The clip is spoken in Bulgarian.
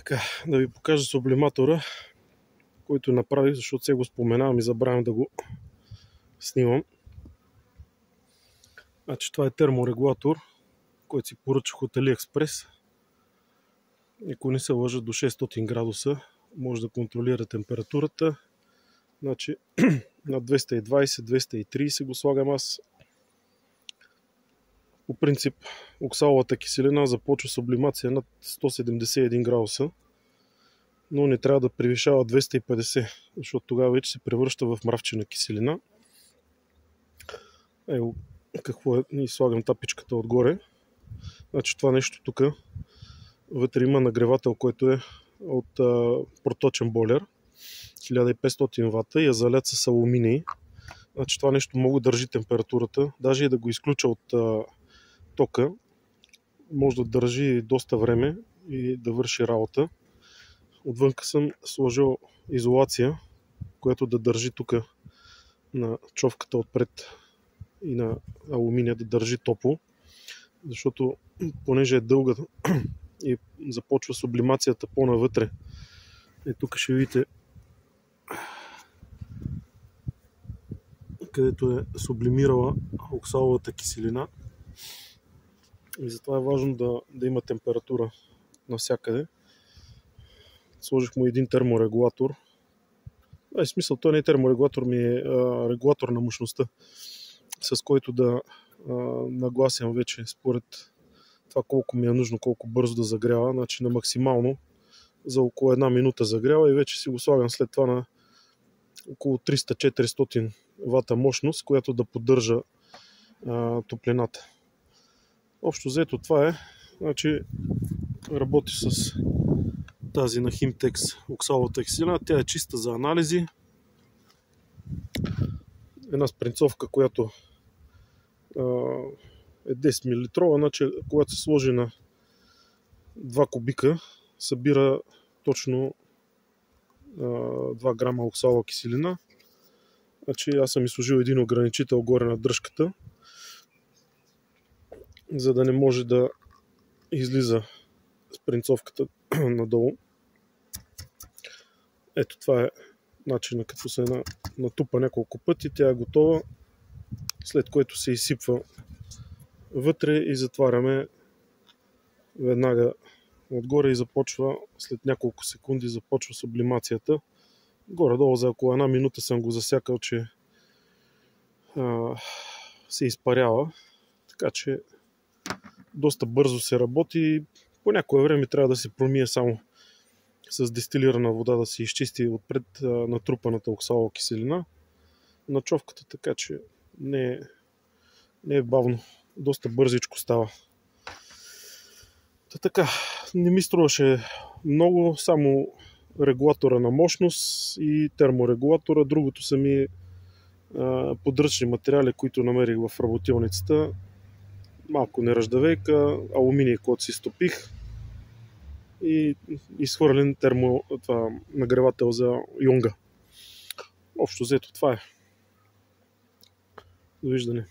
Така, да ви покажа сублиматора, който направих, защото сега го споменавам и забравям да го снимам. Значи, това е терморегулатор, който си поръчах от AliExpress. Ако не се лъжа, до 600 градуса може да контролира температурата. Значи, на 220-230 го слагам аз. По принцип, оксаловата киселина започва сублимация над 171 градуса, но не трябва да превишава 250, защото тогава вече се превръща в мравчина киселина. Ево какво е, и слагам тапичката отгоре. Значи това нещо тук, вътре има нагревател, който е от проточен бойлер, 1500 вата и е залят с алуминий. Значи това нещо много държи температурата, даже и да го изключа от тока, може да държи доста време и да върши работа. Отвънка съм сложил изолация, която да държи тук на човката отпред и на алуминия да държи топло, защото понеже е дълга и започва сублимацията по-навътре. И тук ще видите където е сублимирала оксаловата киселина. И затова е важно да има температура навсякъде. Сложих му един терморегулатор. В смисъл, той не е терморегулатор, ми е регулатор на мощността, с който да нагласям вече според това колко ми е нужно, колко бързо да загрява. Значи на максимално за около една минута загрява и вече си го слагам след това на около 300-400 вата мощност, която да поддържа топлината. Общо взето това е. Значи работи с тази на Himtex оксаловата киселина. Тя е чиста за анализи. Една спринцовка, която е 10 мл. Значи, когато се сложи на 2 кубика, събира точно 2 грама оксалова киселина. Значи, аз съм сложил един ограничител горе на дръжката, за да не може да излиза спринцовката надолу. Ето това е начинът, като се натупа няколко пъти, тя е готова, след което се изсипва вътре и затваряме веднага отгоре и започва, след няколко секунди започва сублимацията. Горе-долу за около една минута съм го засякал, че се изпарява, така че доста бързо се работи. По някое време трябва да се промие само с дестилирана вода, да се изчисти отпред натрупаната оксалова киселина на човката, така че не е бавно, доста бързичко става. Така, не ми струваше много, само регулатора на мощност и терморегулатора. Другото са ми подръчни материали, които намерих в работилницата. Малко неръждавейка, алуминий, който си стопих и изхвърлен нагревател за юнга. Общо взето това е. Довиждане.